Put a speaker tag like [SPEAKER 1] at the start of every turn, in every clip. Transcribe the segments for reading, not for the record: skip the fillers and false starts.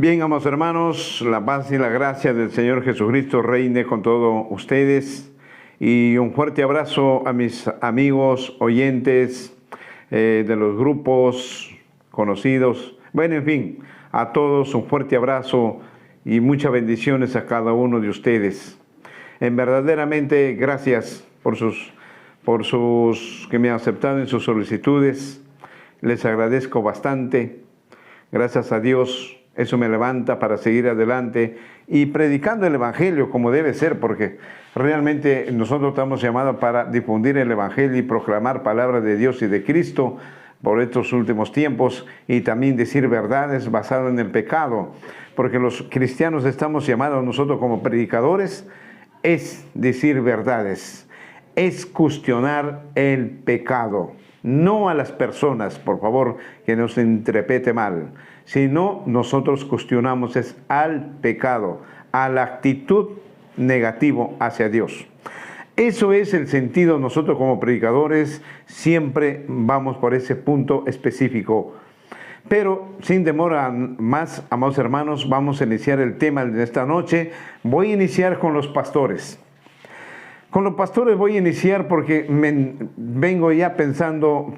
[SPEAKER 1] Bien, amados hermanos, la paz y la gracia del Señor Jesucristo reine con todos ustedes. Y un fuerte abrazo a mis amigos, oyentes de los grupos conocidos. Bueno, en fin, a todos un fuerte abrazo y muchas bendiciones a cada uno de ustedes. Verdaderamente, gracias por sus que me han aceptado en sus solicitudes. Les agradezco bastante. Gracias a Dios. Eso me levanta para seguir adelante y predicando el Evangelio como debe ser, porque realmente nosotros estamos llamados para difundir el Evangelio y proclamar palabras de Dios y de Cristo por estos últimos tiempos, y también decir verdades basadas en el pecado, porque los cristianos estamos llamados nosotros como predicadores, es decir verdades, es cuestionar el pecado, no a las personas, por favor, que no se interprete mal, sino nosotros cuestionamos es al pecado, a la actitud negativa hacia Dios. Eso es el sentido. Nosotros como predicadores siempre vamos por ese punto específico. Pero sin demora más, amados hermanos, vamos a iniciar el tema de esta noche. Voy a iniciar con los pastores. Con los pastores voy a iniciar porque vengo ya pensando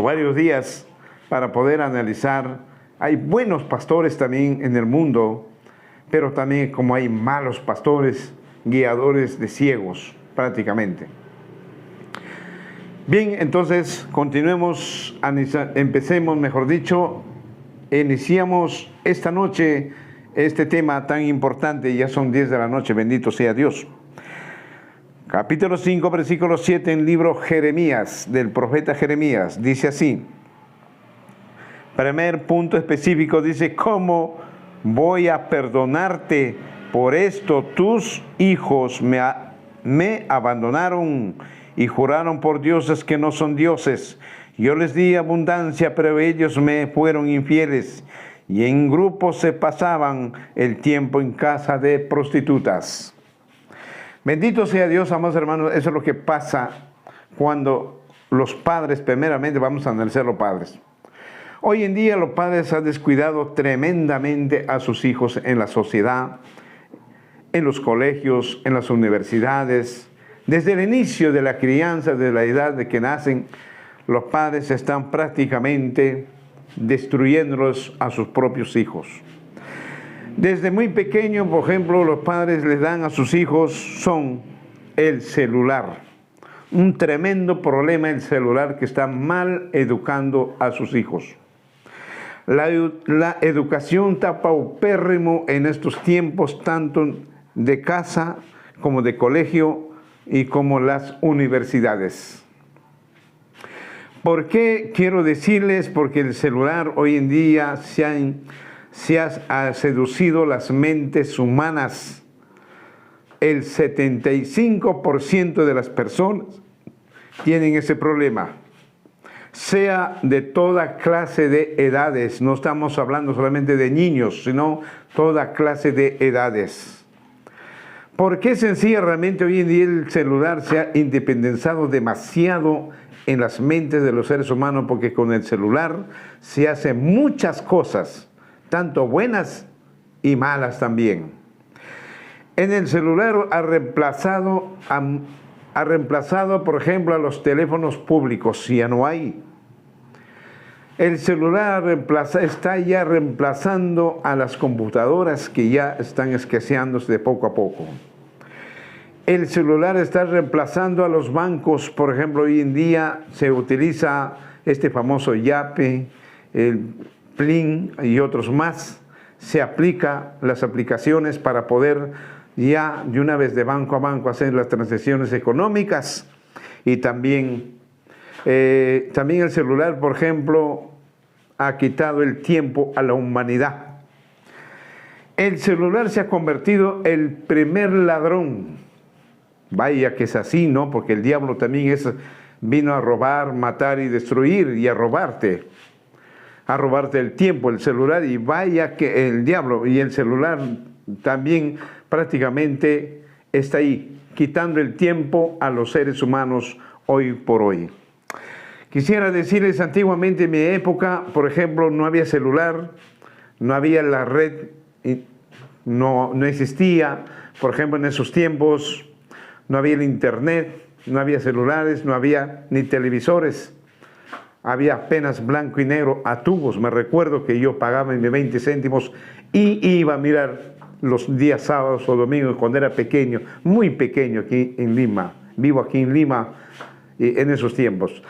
[SPEAKER 1] varios días para poder analizar. Hay buenos pastores también en el mundo, pero también como hay malos pastores, guiadores de ciegos prácticamente. Bien, entonces continuemos, empecemos, mejor dicho, iniciamos esta noche este tema tan importante. Ya son 10 de la noche, bendito sea Dios. Capítulo 5, versículo 7 en el libro Jeremías, del profeta Jeremías, dice así. Primer punto específico, dice: ¿cómo voy a perdonarte por esto? Tus hijos me abandonaron y juraron por dioses que no son dioses. Yo les di abundancia, pero ellos me fueron infieles, y en grupos se pasaban el tiempo en casa de prostitutas. Bendito sea Dios, amados hermanos. Eso es lo que pasa cuando los padres, primeramente vamos a analizar los padres. Hoy en día los padres han descuidado tremendamente a sus hijos en la sociedad, en los colegios, en las universidades. Desde el inicio de la crianza, de la edad de que nacen, los padres están prácticamente destruyéndolos a sus propios hijos. Desde muy pequeño, por ejemplo, los padres les dan a sus hijos el celular. Un tremendo problema el celular, que está mal educando a sus hijos. La educación está paupérrimo en estos tiempos, tanto de casa como de colegio y como las universidades. ¿Por qué quiero decirles? Porque el celular hoy en día se ha seducido las mentes humanas. El 75% de las personas tienen ese problema, sea de toda clase de edades. No estamos hablando solamente de niños, sino toda clase de edades. ¿Por qué sencillamente hoy en día el celular se ha independizado demasiado en las mentes de los seres humanos? Porque con el celular se hacen muchas cosas, tanto buenas y malas también. En el celular ha reemplazado, por ejemplo, a los teléfonos públicos. Ya no hay. El celular está ya reemplazando a las computadoras, que ya están escaseándose de poco a poco. El celular está reemplazando a los bancos. Por ejemplo, hoy en día se utiliza este famoso Yape, el Plin y otros más. Se aplica las aplicaciones para poder ya de una vez de banco a banco hacer las transacciones económicas. Y también el celular, por ejemplo, ha quitado el tiempo a la humanidad. El celular se ha convertido en el primer ladrón. Vaya que es así, ¿no? Porque el diablo también vino a robar, matar y destruir, y a robarte el tiempo, el celular. Y vaya que el diablo y el celular también prácticamente está ahí, quitando el tiempo a los seres humanos hoy por hoy. Quisiera decirles, antiguamente en mi época, por ejemplo, no había celular, no había la red, no existía. Por ejemplo, en esos tiempos no había el internet, no había celulares, no había ni televisores. Había apenas blanco y negro a tubos. Me recuerdo que yo pagaba mis 20 céntimos y iba a mirar los días sábados o domingos cuando era pequeño, muy pequeño aquí en Lima. Vivo aquí en Lima en esos tiempos.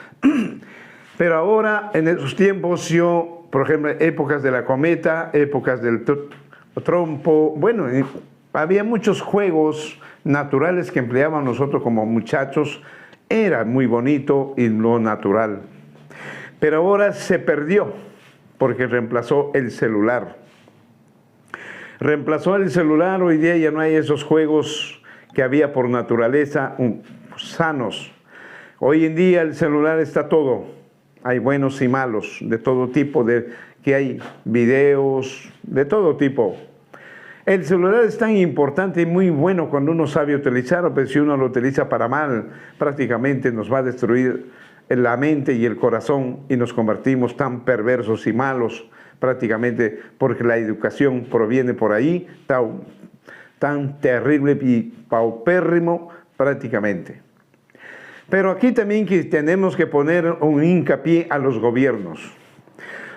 [SPEAKER 1] Pero ahora, en esos tiempos, yo, por ejemplo, épocas de la cometa, épocas del trompo, bueno, había muchos juegos naturales que empleábamos nosotros como muchachos. Era muy bonito y lo natural. Pero ahora se perdió porque reemplazó el celular. Reemplazó el celular, hoy día ya no hay esos juegos que había por naturaleza sanos. Hoy en día el celular está todo. Hay buenos y malos, de todo tipo, que hay videos, de todo tipo. El celular es tan importante y muy bueno cuando uno sabe utilizarlo, pero si uno lo utiliza para mal, prácticamente nos va a destruir la mente y el corazón y nos convertimos tan perversos y malos prácticamente porque la educación proviene por ahí, tan terrible y paupérrimo prácticamente. Pero aquí también tenemos que poner un hincapié a los gobiernos.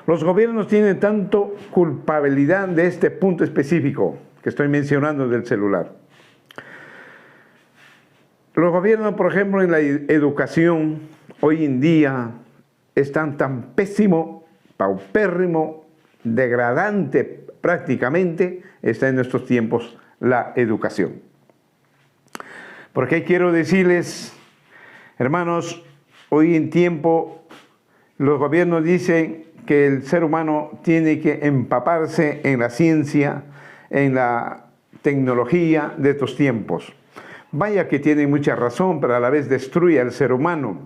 [SPEAKER 1] Los gobiernos tienen tanto culpabilidad de este punto específico que estoy mencionando del celular. Los gobiernos, por ejemplo, en la educación, hoy en día están tan pésimo, paupérrimo, degradante prácticamente, está en estos tiempos la educación. Porque quiero decirles, hermanos, hoy en tiempo los gobiernos dicen que el ser humano tiene que empaparse en la ciencia, en la tecnología de estos tiempos. Vaya que tiene mucha razón, pero a la vez destruye al ser humano.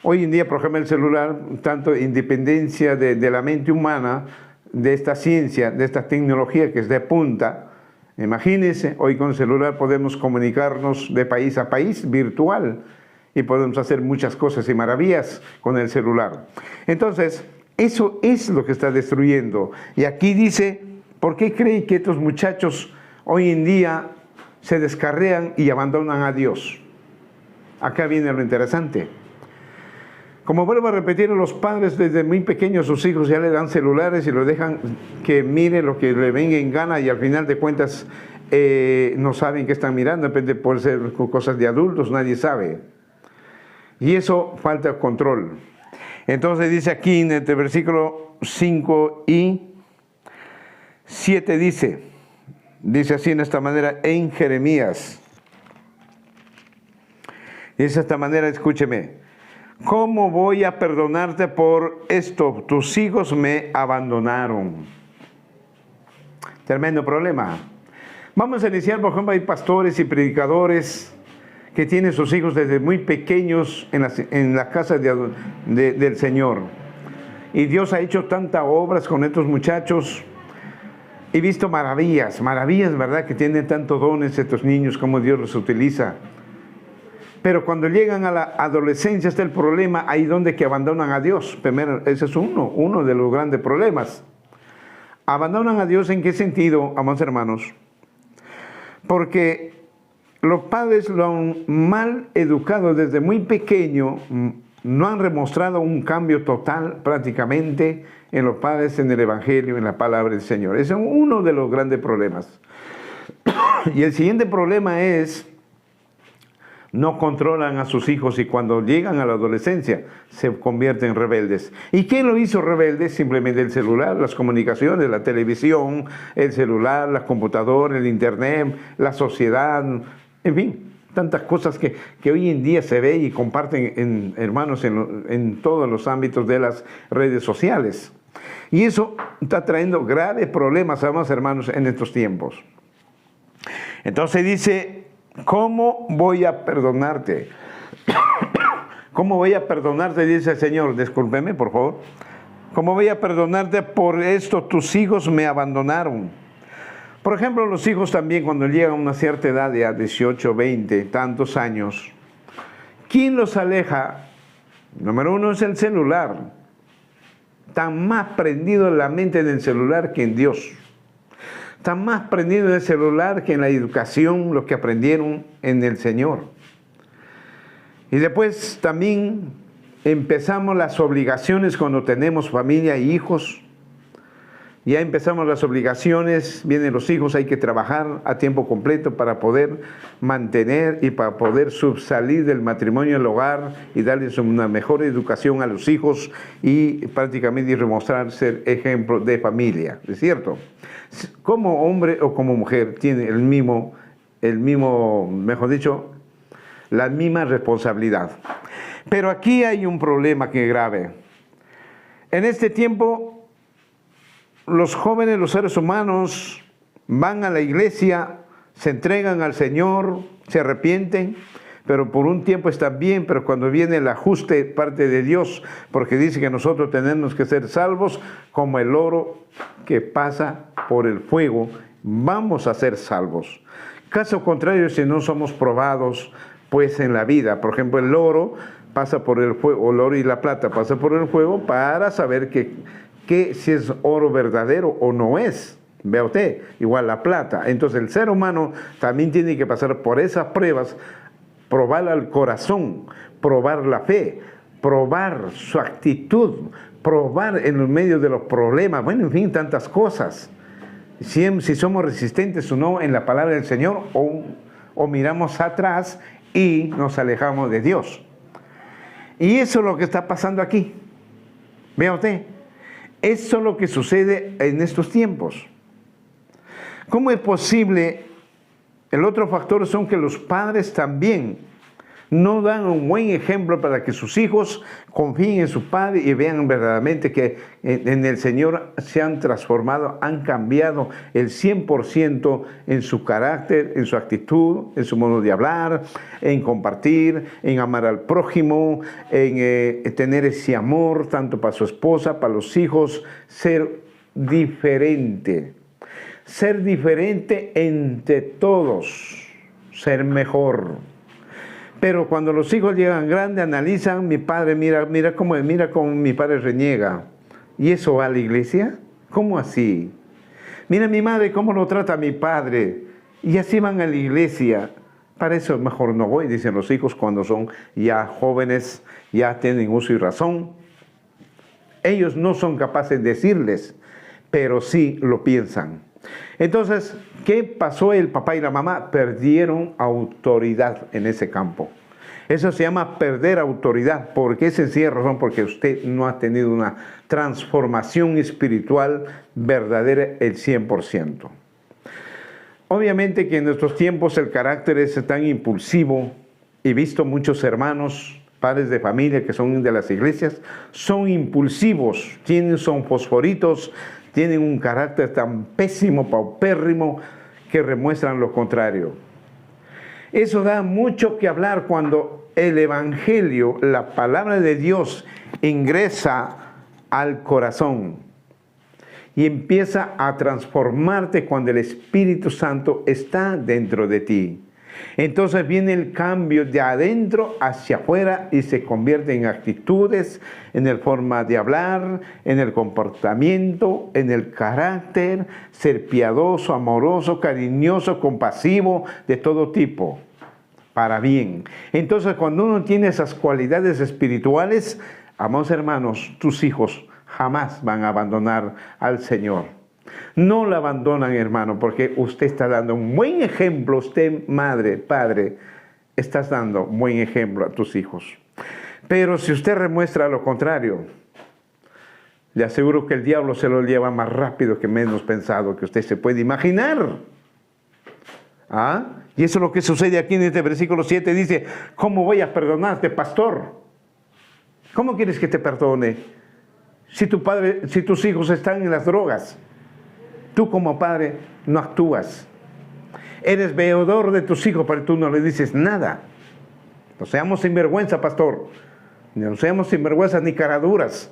[SPEAKER 1] Hoy en día, por ejemplo, el celular, tanto independencia de la mente humana, de esta ciencia, de esta tecnología que es de punta. Imagínense, hoy con el celular podemos comunicarnos de país a país virtual y podemos hacer muchas cosas y maravillas con el celular. Entonces, eso es lo que está destruyendo. Y aquí dice, ¿por qué cree que estos muchachos hoy en día se descarrean y abandonan a Dios? Acá viene lo interesante. Como vuelvo a repetir, los padres desde muy pequeños sus hijos ya le dan celulares y lo dejan que mire lo que le venga en gana y al final de cuentas no saben qué están mirando, depende por ser cosas de adultos, nadie sabe. Y eso falta control. Entonces dice aquí en el versículo 5 y 7 dice así en esta manera en Jeremías. Dice de esta manera, escúcheme. ¿Cómo voy a perdonarte por esto? Tus hijos me abandonaron. Tremendo problema. Vamos a iniciar, por ejemplo, hay pastores y predicadores que tienen sus hijos desde muy pequeños en la casa del Señor. Y Dios ha hecho tantas obras con estos muchachos. He visto maravillas, ¿verdad? Que tienen tantos dones estos niños, como Dios los utiliza. Pero cuando llegan a la adolescencia está el problema, ahí donde que abandonan a Dios. Primero, ese es uno de los grandes problemas. ¿Abandonan a Dios en qué sentido, amados hermanos? Porque los padres lo han mal educado desde muy pequeño, no han demostrado un cambio total prácticamente en los padres, en el Evangelio, en la palabra del Señor. Ese es uno de los grandes problemas. Y el siguiente problema es, no controlan a sus hijos y cuando llegan a la adolescencia se convierten en rebeldes. ¿Y quién lo hizo rebeldes? Simplemente el celular, las comunicaciones, la televisión, el celular, la computadora, el internet, la sociedad, en fin, tantas cosas que hoy en día se ve y comparten hermanos en todos los ámbitos de las redes sociales. Y eso está trayendo graves problemas, amados hermanos, en estos tiempos. Entonces dice, ¿cómo voy a perdonarte? ¿Cómo voy a perdonarte? Dice el Señor. Discúlpeme, por favor. ¿Cómo voy a perdonarte? Por esto tus hijos me abandonaron. Por ejemplo, los hijos también cuando llegan a una cierta edad, de 18, 20, tantos años, ¿quién los aleja? Número uno es el celular. Están más prendidos en la mente del celular que en Dios. Están más prendidos en el celular que en la educación, lo que aprendieron en el Señor. Y después también empezamos las obligaciones cuando tenemos familia y hijos. Ya empezamos las obligaciones, vienen los hijos, hay que trabajar a tiempo completo para poder mantener y para poder subsalir del matrimonio al hogar y darles una mejor educación a los hijos y prácticamente demostrar ser ejemplo de familia, ¿es cierto? Como hombre o como mujer tiene el mismo, mejor dicho, la misma responsabilidad. Pero aquí hay un problema que es grave. En este tiempo, los jóvenes, los seres humanos, van a la iglesia, se entregan al Señor, se arrepienten, pero por un tiempo están bien, pero cuando viene el ajuste parte de Dios, porque dice que nosotros tenemos que ser salvos como el oro que pasa por el fuego, vamos a ser salvos. Caso contrario, si no somos probados, pues en la vida, por ejemplo, el oro pasa por el fuego, el oro y la plata pasa por el fuego para saber que si es oro verdadero o no es. Vea usted, igual la plata. Entonces el ser humano también tiene que pasar por esas pruebas, probar al corazón, probar la fe, probar su actitud, probar en los medios de los problemas, bueno, en fin, tantas cosas. Si somos resistentes o no en la palabra del Señor o miramos atrás y nos alejamos de Dios. Y eso es lo que está pasando aquí. Vea usted. Eso es lo que sucede en estos tiempos. ¿Cómo es posible? El otro factor son que los padres también no dan un buen ejemplo para que sus hijos confíen en su padre y vean verdaderamente que en el Señor se han transformado, han cambiado el 100% en su carácter, en su actitud, en su modo de hablar, en compartir, en amar al prójimo, en tener ese amor tanto para su esposa, para los hijos, ser diferente. Ser diferente entre todos, ser mejor. Pero cuando los hijos llegan grandes, analizan, mi padre, mira cómo mi padre reniega. ¿Y eso va a la iglesia? ¿Cómo así? Mira mi madre cómo lo trata a mi padre. Y así van a la iglesia. Para eso mejor no voy, dicen los hijos cuando son ya jóvenes, ya tienen uso y razón. Ellos no son capaces de decirles, pero sí lo piensan. Entonces, ¿qué pasó? El papá y la mamá perdieron autoridad en ese campo. Eso se llama perder autoridad. ¿Por qué? Sencilla razón, porque usted no ha tenido una transformación espiritual verdadera el 100%. Obviamente que en nuestros tiempos el carácter es tan impulsivo. He visto muchos hermanos, padres de familia que son de las iglesias, son impulsivos, son fosforitos, tienen un carácter tan pésimo, paupérrimo, que demuestran lo contrario. Eso da mucho que hablar cuando el Evangelio, la palabra de Dios, ingresa al corazón y empieza a transformarte cuando el Espíritu Santo está dentro de ti. Entonces viene el cambio de adentro hacia afuera y se convierte en actitudes, en la forma de hablar, en el comportamiento, en el carácter, ser piadoso, amoroso, cariñoso, compasivo, de todo tipo, para bien. Entonces cuando uno tiene esas cualidades espirituales, amados hermanos, tus hijos jamás van a abandonar al Señor. No la abandonan, hermano, porque usted está dando un buen ejemplo. Usted, madre, padre, estás dando un buen ejemplo a tus hijos. Pero si usted demuestra lo contrario, le aseguro que el diablo se lo lleva más rápido que menos pensado que usted se puede imaginar. ¿Ah? Y eso es lo que sucede aquí en este versículo 7. Dice, ¿cómo voy a perdonarte, pastor? ¿Cómo quieres que te perdone? Si tus hijos están en las drogas. Tú como padre no actúas. Eres veedor de tus hijos, pero tú no le dices nada. No seamos sinvergüenza, pastor. No seamos sinvergüenzas ni caraduras.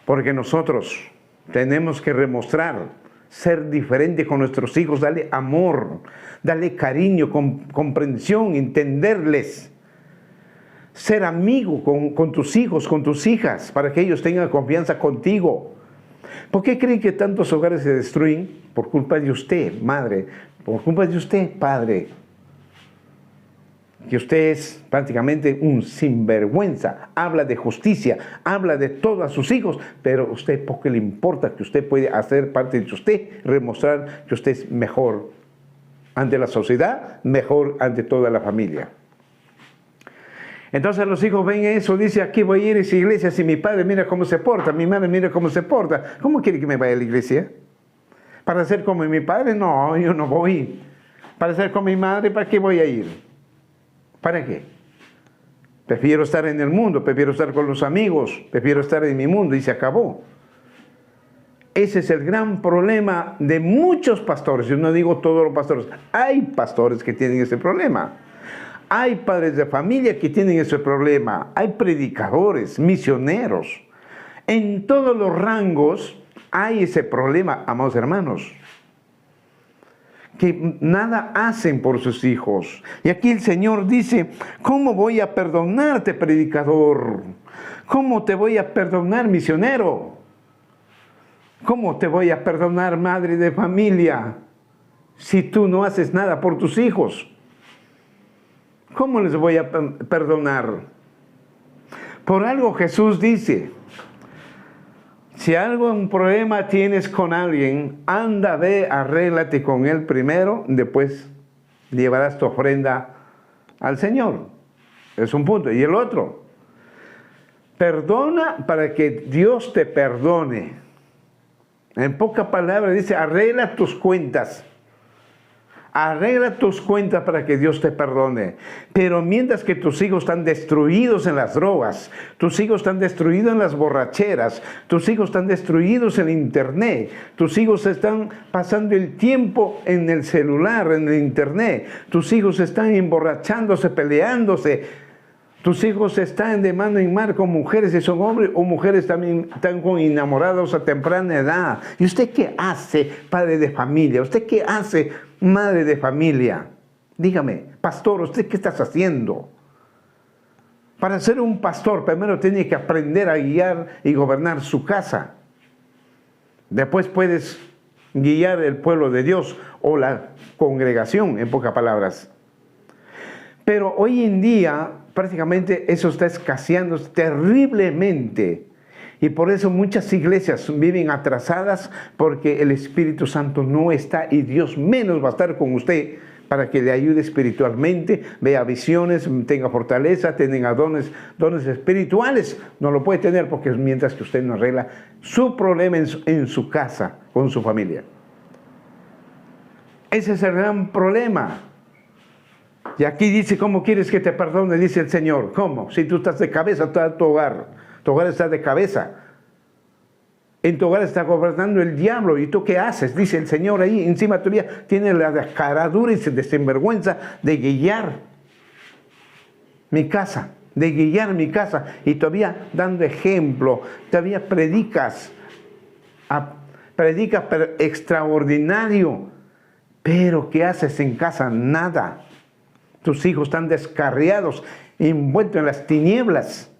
[SPEAKER 1] Porque nosotros tenemos que demostrar ser diferente con nuestros hijos. Darle amor, darle cariño, comprensión, entenderles. ser amigo con tus hijos, con tus hijas, para que ellos tengan confianza contigo. ¿Por qué creen que tantos hogares se destruyen? Por culpa de usted, madre, por culpa de usted, padre. Que usted es prácticamente un sinvergüenza, habla de justicia, habla de todo a sus hijos, pero a usted poco le importa que usted puede hacer parte de usted, remostrar que usted es mejor ante la sociedad, mejor ante toda la familia. Entonces los hijos ven eso, dice, aquí voy a ir a esa iglesia, si mi padre mira cómo se porta, mi madre mira cómo se porta, ¿cómo quiere que me vaya a la iglesia? ¿Para ser como mi padre? No, yo no voy. ¿Para ser como mi madre? ¿Para qué voy a ir? ¿Para qué? Prefiero estar en el mundo, prefiero estar con los amigos, prefiero estar en mi mundo y se acabó. Ese es el gran problema de muchos pastores. Yo no digo todos los pastores. Hay pastores que tienen ese problema. Hay padres de familia que tienen ese problema. Hay predicadores, misioneros. En todos los rangos hay ese problema, amados hermanos. Que nada hacen por sus hijos. Y aquí el Señor dice, ¿cómo voy a perdonarte, predicador? ¿Cómo te voy a perdonar, misionero? ¿Cómo te voy a perdonar, madre de familia, si tú no haces nada por tus hijos? ¿Cómo les voy a perdonar? Por algo Jesús dice, si algún problema tienes con alguien, anda, ve, arréglate con él primero, después llevarás tu ofrenda al Señor. Es un punto. Y el otro, perdona para que Dios te perdone. En pocas palabras dice, arregla tus cuentas. Arregla tus cuentas para que Dios te perdone. Pero mientras que tus hijos están destruidos en las drogas, tus hijos están destruidos en las borracheras, tus hijos están destruidos en internet, tus hijos están pasando el tiempo en el celular, en el internet, tus hijos están emborrachándose, peleándose, tus hijos están de mano en mano con mujeres y son hombres o mujeres también están con enamorados a temprana edad. ¿Y usted qué hace, padre de familia? ¿Usted qué hace, madre de familia? Dígame, pastor, ¿usted qué estás haciendo? Para ser un pastor, primero tiene que aprender a guiar y gobernar su casa. Después puedes guiar el pueblo de Dios o la congregación, en pocas palabras. Pero hoy en día prácticamente eso está escaseando terriblemente. Y por eso muchas iglesias viven atrasadas porque el Espíritu Santo no está y Dios menos va a estar con usted para que le ayude espiritualmente, vea visiones, tenga fortaleza, tenga dones espirituales. No lo puede tener porque mientras que usted no arregla su problema en su casa, con su familia. Ese es el gran problema. Y aquí dice, ¿cómo quieres que te perdone? Dice el Señor. ¿Cómo? Si tú estás de cabeza, tu hogar está de cabeza. En tu hogar está gobernando el diablo. ¿Y tú qué haces? Dice el Señor ahí. Encima todavía tiene la descaradura y de sinvergüenza de guiar mi casa. De guiar mi casa. Y todavía dando ejemplo. Todavía predicas. Predicas pero extraordinario. Pero ¿qué haces en casa? Nada. Tus hijos están descarriados, envueltos en las tinieblas.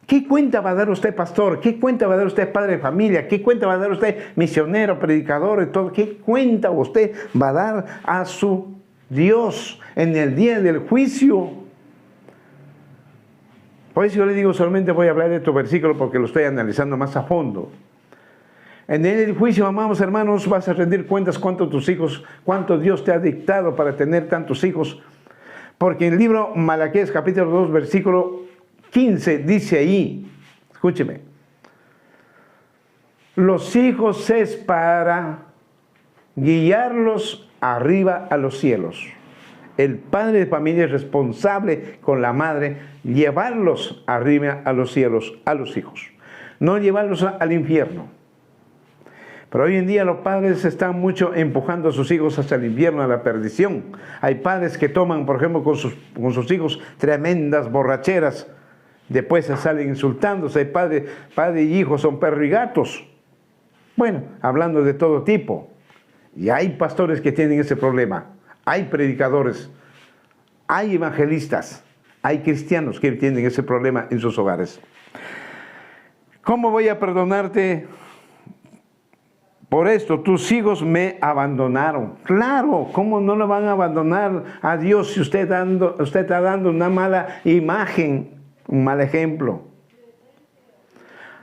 [SPEAKER 1] ¿Qué cuenta va a dar usted, pastor? ¿Qué cuenta va a dar usted, padre de familia? ¿Qué cuenta va a dar usted, misionero, predicador y todo? ¿Qué cuenta usted va a dar a su Dios en el día del juicio? Por eso yo le digo, solamente voy a hablar de tu versículo porque lo estoy analizando más a fondo. En el juicio, amados hermanos, vas a rendir cuentas cuánto Dios te ha dictado para tener tantos hijos. Porque en el libro Malaquías, capítulo 2, versículo 15, dice ahí, escúcheme, los hijos es para guiarlos arriba a los cielos. El padre de familia es responsable con la madre, llevarlos arriba a los cielos, a los hijos. No llevarlos al infierno. Pero hoy en día los padres están mucho empujando a sus hijos hacia el infierno, a la perdición. Hay padres que toman, por ejemplo, con sus hijos tremendas borracheras. Después se salen insultándose. Padre y hijo son perros y gatos. Bueno, hablando de todo tipo. Y hay pastores que tienen ese problema. Hay predicadores. Hay evangelistas. Hay cristianos que tienen ese problema en sus hogares. ¿Cómo voy a perdonarte? Por esto, tus hijos me abandonaron. Claro, ¿cómo no lo van a abandonar a Dios si usted está dando una mala imagen, un mal ejemplo?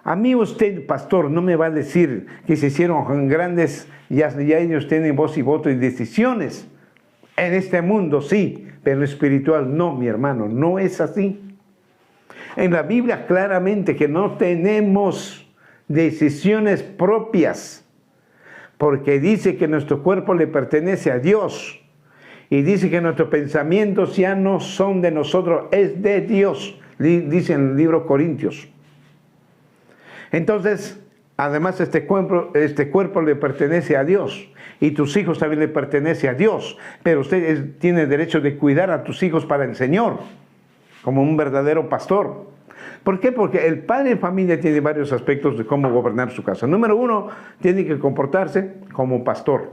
[SPEAKER 1] A mí usted, pastor, no me va a decir que se hicieron grandes, ya ellos tienen voz y voto y decisiones. En este mundo sí, pero en espiritual no, mi hermano, no es así. En la Biblia claramente que no tenemos decisiones propias, porque dice que nuestro cuerpo le pertenece a Dios. Y dice que nuestros pensamientos ya no son de nosotros, es de Dios, dice en el libro Corintios. Entonces, además este cuerpo le pertenece a Dios. Y tus hijos también le pertenecen a Dios. Pero usted tiene derecho de cuidar a tus hijos para el Señor, como un verdadero pastor. ¿Por qué? Porque el padre de familia tiene varios aspectos de cómo gobernar su casa. Número uno, tiene que comportarse como pastor.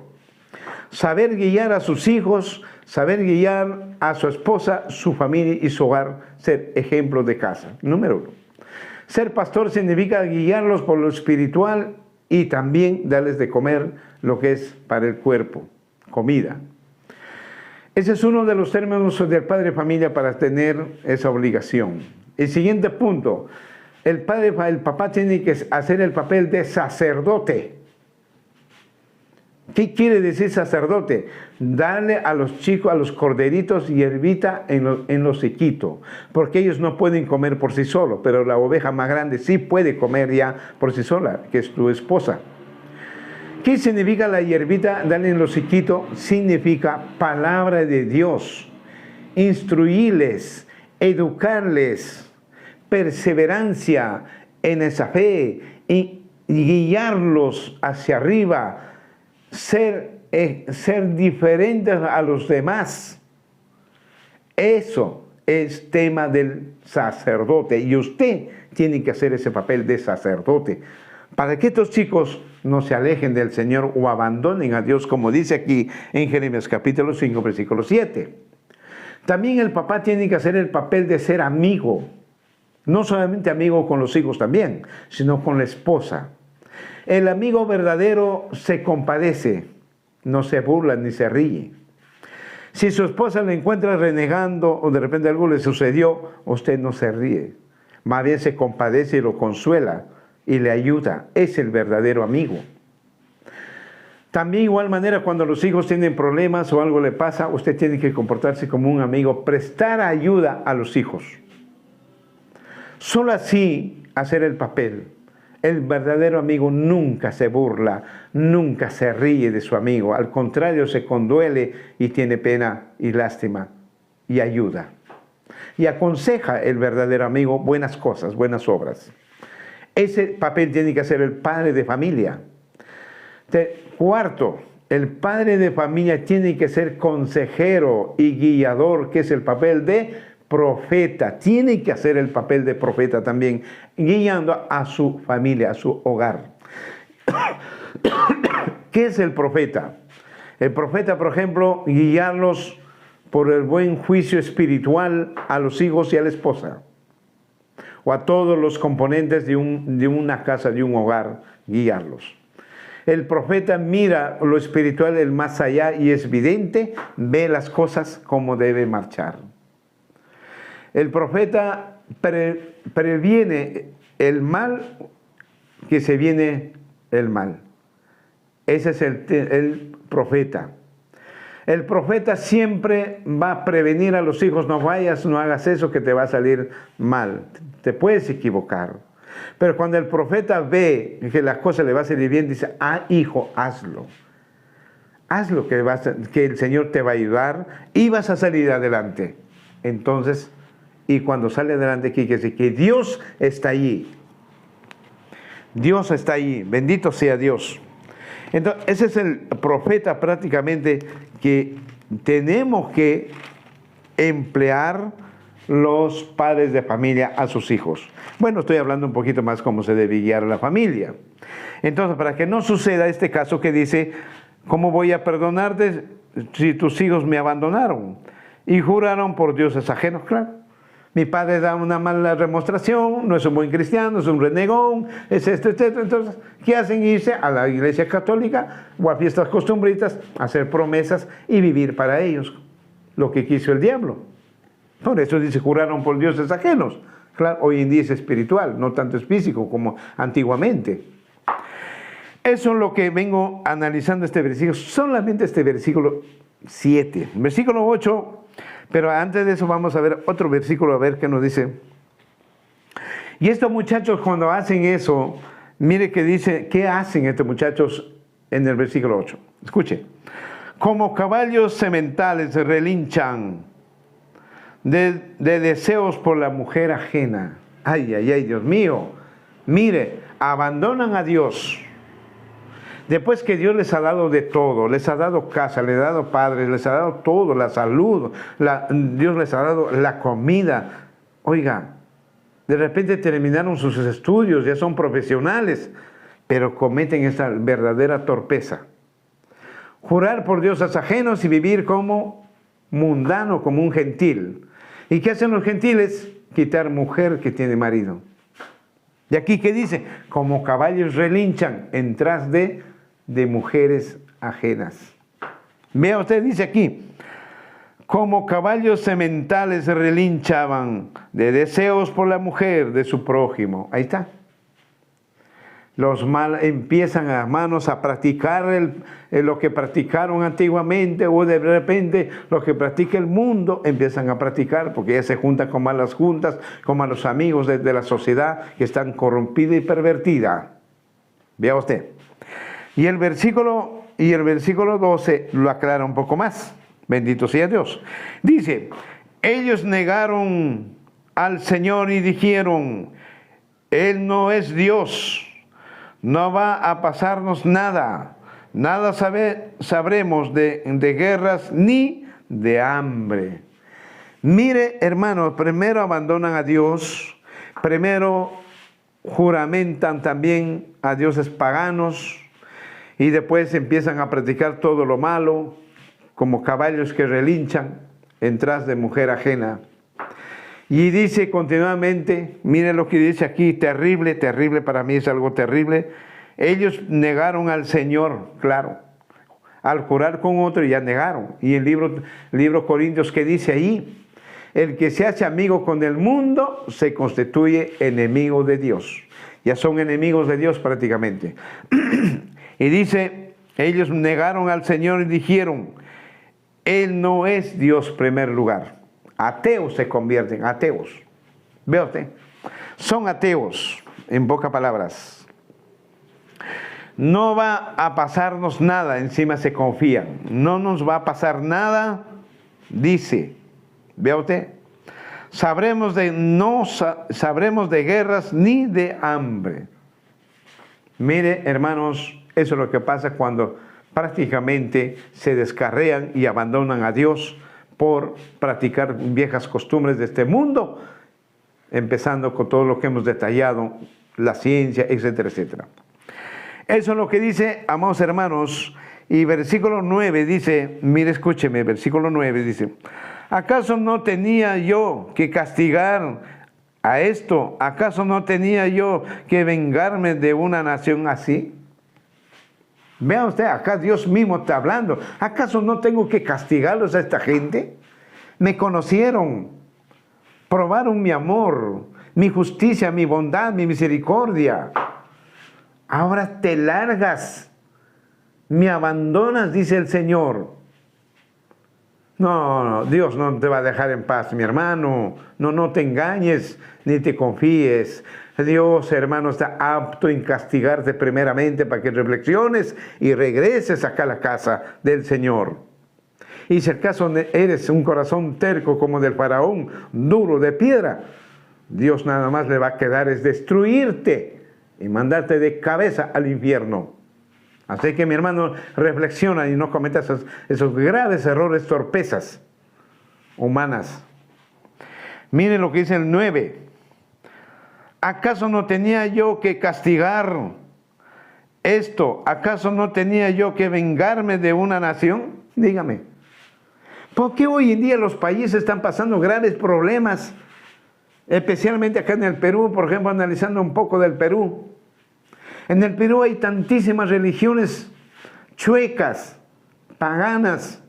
[SPEAKER 1] Saber guiar a sus hijos, saber guiar a su esposa, su familia y su hogar, ser ejemplo de casa. Número uno. Ser pastor significa guiarlos por lo espiritual y también darles de comer lo que es para el cuerpo, comida. Ese es uno de los términos del padre de familia para tener esa obligación. El siguiente punto, el papá tiene que hacer el papel de sacerdote. ¿Qué quiere decir sacerdote? Darle a los chicos, a los corderitos hierbita en los sequitos, porque ellos no pueden comer por sí solos, pero la oveja más grande sí puede comer ya por sí sola, que es tu esposa. ¿Qué significa la hierbita? Darle en los sequitos significa palabra de Dios, instruirles, educarles, perseverancia en esa fe y guiarlos hacia arriba, ser diferentes a los demás. Eso es tema del sacerdote y usted tiene que hacer ese papel de sacerdote para que estos chicos no se alejen del Señor o abandonen a Dios, como dice aquí en Jeremías capítulo 5, versículo 7. También el papá tiene que hacer el papel de ser amigo, no solamente amigo con los hijos también, sino con la esposa. El amigo verdadero se compadece, no se burla ni se ríe. Si su esposa le encuentra renegando o de repente algo le sucedió, usted no se ríe, más bien se compadece y lo consuela y le ayuda. Es el verdadero amigo. También igual manera cuando los hijos tienen problemas o algo le pasa, usted tiene que comportarse como un amigo, prestar ayuda a los hijos. Solo así hacer el papel. El verdadero amigo nunca se burla, nunca se ríe de su amigo. Al contrario, se conduele y tiene pena y lástima y ayuda. Y aconseja el verdadero amigo buenas cosas, buenas obras. Ese papel tiene que hacer el padre de familia. Cuarto, el padre de familia tiene que ser consejero y guiador, que es el papel de profeta. Tiene que hacer el papel de profeta también, guiando a su familia, a su hogar. ¿Qué es el profeta? El profeta, por ejemplo, guiarlos por el buen juicio espiritual a los hijos y a la esposa, o a todos los componentes de una casa, de un hogar, guiarlos. El profeta mira lo espiritual, el más allá, y es vidente, ve las cosas como debe marchar. El profeta previene el mal, que se viene el mal. Ese es el profeta. El profeta siempre va a prevenir a los hijos, no vayas, no hagas eso que te va a salir mal. Te puedes equivocar. Pero cuando el profeta ve que las cosas le va a salir bien, dice, hijo, hazlo. Hazlo que el Señor te va a ayudar y vas a salir adelante. Entonces, y cuando sale adelante, quiere decir que Dios está allí. Dios está allí. Bendito sea Dios. Entonces, ese es el profeta prácticamente que tenemos que emplear los padres de familia a sus hijos. Bueno, estoy hablando un poquito más cómo se debe guiar a la familia. Entonces, para que no suceda este caso que dice, ¿cómo voy a perdonarte si tus hijos me abandonaron y juraron por dioses ajenos? Claro, Mi padre da una mala demostración, no es un buen cristiano, es un renegón, es esto, etc. Entonces, ¿qué hacen? Irse a la iglesia católica o a fiestas costumbritas, hacer promesas y vivir para ellos, lo que quiso el diablo. Por eso dice, juraron por dioses ajenos. Claro, hoy en día es espiritual, no tanto es físico como antiguamente. Eso es lo que vengo analizando este versículo, solamente este versículo 7. Versículo 8... Pero antes de eso vamos a ver otro versículo, a ver qué nos dice. Y estos muchachos cuando hacen eso, mire que dice, ¿qué hacen estos muchachos en el versículo 8? Escuche. Como caballos sementales relinchan de deseos por la mujer ajena. Ay, ay, ay, Dios mío. Mire, abandonan a Dios. Después que Dios les ha dado de todo, les ha dado casa, les ha dado padres, les ha dado todo, la salud, Dios les ha dado la comida. Oiga, de repente terminaron sus estudios, ya son profesionales, pero cometen esa verdadera torpeza. Jurar por dioses ajenos y vivir como mundano, como un gentil. ¿Y qué hacen los gentiles? Quitar mujer que tiene marido. Y aquí, ¿qué dice? Como caballos relinchan en tras de mujeres ajenas. Vea usted, dice aquí, como caballos sementales relinchaban de deseos por la mujer de su prójimo. Ahí está. Los mal empiezan, hermanos, a practicar lo que practicaron antiguamente, o de repente lo que practica el mundo empiezan a practicar, porque ya se juntan con malas juntas, con malos amigos de la sociedad que están corrompida y pervertida. Vea usted. Y el versículo 12 lo aclara un poco más. Bendito sea Dios. Dice, ellos negaron al Señor y dijeron, Él no es Dios, no va a pasarnos nada, nada sabremos de guerras ni de hambre. Mire, hermanos, primero abandonan a Dios, primero juramentan también a dioses paganos, y después empiezan a practicar todo lo malo, como caballos que relinchan en tras de mujer ajena. Y dice continuamente, mire lo que dice aquí, terrible, terrible, para mí es algo terrible. Ellos negaron al Señor, claro, al jurar con otro ya negaron. Y el libro Corintios, que dice ahí, el que se hace amigo con el mundo se constituye enemigo de Dios. Ya son enemigos de Dios prácticamente. Y dice, ellos negaron al Señor y dijeron, Él no es Dios en primer lugar. Ateos se convierten, ateos. Vea usted, son ateos, en pocas palabras. No va a pasarnos nada, encima se confían. No nos va a pasar nada, dice. Vea usted, sabremos de guerras ni de hambre. Mire, hermanos, eso es lo que pasa cuando prácticamente se descarrean y abandonan a Dios por practicar viejas costumbres de este mundo, empezando con todo lo que hemos detallado, la ciencia, etcétera, etcétera. Eso es lo que dice, amados hermanos, y versículo 9 dice, mire, escúcheme, versículo 9 dice, ¿acaso no tenía yo que castigar a esto? ¿Acaso no tenía yo que vengarme de una nación así? Vea usted, acá Dios mismo está hablando. ¿Acaso no tengo que castigarlos a esta gente? Me conocieron, probaron mi amor, mi justicia, mi bondad, mi misericordia. Ahora te largas, me abandonas, dice el Señor. No, Dios no te va a dejar en paz, mi hermano. No te engañes ni te confíes. Dios, hermano, está apto en castigarte primeramente para que reflexiones y regreses acá a la casa del Señor. Y si acaso eres un corazón terco como del faraón, duro de piedra, Dios nada más le va a quedar es destruirte y mandarte de cabeza al infierno. Así que, mi hermano, reflexiona y no cometas esos graves errores, torpezas humanas. Miren lo que dice el 9. ¿Acaso no tenía yo que castigar esto? ¿Acaso no tenía yo que vengarme de una nación? Dígame. ¿Por qué hoy en día los países están pasando graves problemas especialmente acá en el Perú, por ejemplo, analizando un poco del Perú. En el Perú hay tantísimas religiones chuecas, paganas,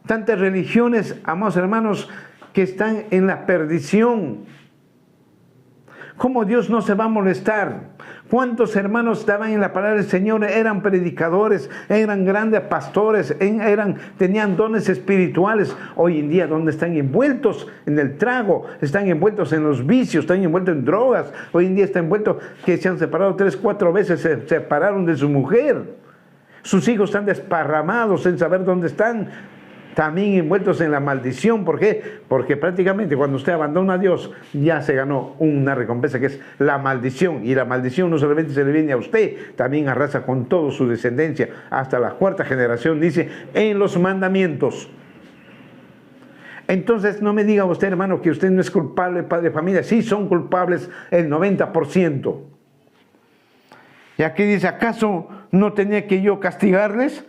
[SPEAKER 1] tantas religiones, amados hermanos, que están en la perdición. ¿Cómo Dios no se va a molestar? ¿Cuántos hermanos estaban en la palabra del Señor? Eran predicadores, eran grandes pastores, tenían dones espirituales. Hoy en día, ¿dónde están envueltos? En el trago, están envueltos en los vicios, están envueltos en drogas. Hoy en día están envueltos que se han separado 3, 4 veces, se separaron de su mujer. Sus hijos están desparramados sin saber dónde están. También envueltos en la maldición. ¿Por qué? Porque prácticamente cuando usted abandona a Dios, ya se ganó una recompensa que es la maldición. Y la maldición no solamente se le viene a usted, también arrasa con toda su descendencia. Hasta la 4ª generación, dice, en los mandamientos. Entonces no me diga usted, hermano, que usted no es culpable, padre de familia. Sí, son culpables el 90%. Y aquí dice, ¿acaso no tenía que yo castigarles?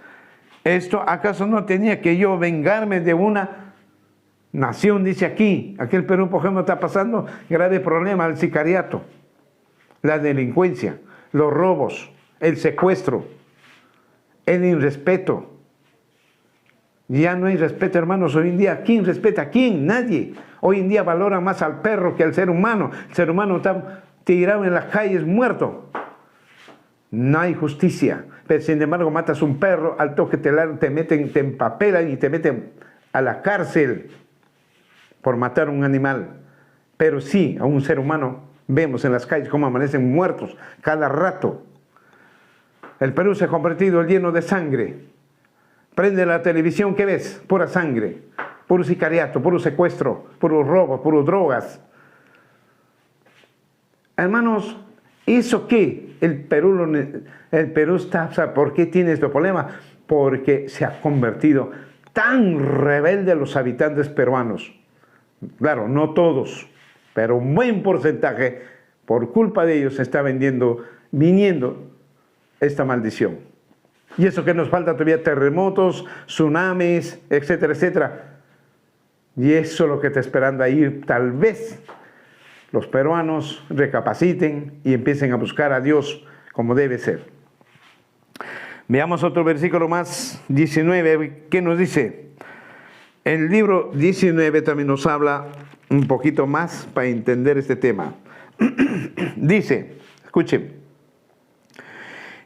[SPEAKER 1] ¿Acaso no tenía que yo vengarme de una nación? Dice aquí el Perú, por ejemplo, está pasando grave problema, el sicariato, la delincuencia, los robos, el secuestro, el irrespeto. Ya no hay respeto, hermanos, hoy en día. ¿Quién respeta a quién? Nadie. Hoy en día valora más al perro que al ser humano. El ser humano está tirado en las calles muerto. No hay justicia. Pero sin embargo matas un perro, al toque te meten, te empapelan y te meten a la cárcel por matar a un animal. Pero sí, a un ser humano vemos en las calles cómo amanecen muertos cada rato. El Perú se ha convertido lleno de sangre. Prende la televisión, ¿qué ves? Pura sangre, puro sicariato, puro secuestro, puro robo, puro drogas. Hermanos, ¿eso qué? El Perú está, ¿sabe por qué tiene este problema? Porque se ha convertido tan rebelde los habitantes peruanos. Claro, no todos, pero un buen porcentaje, por culpa de ellos, se está viniendo esta maldición. Y eso que nos falta todavía, terremotos, tsunamis, etcétera, etcétera. Y eso es lo que está esperando ahí, tal vez los peruanos recapaciten y empiecen a buscar a Dios como debe ser. Veamos otro versículo más, 19, ¿qué nos dice? El libro 19 también nos habla un poquito más para entender este tema. Dice, escuchen,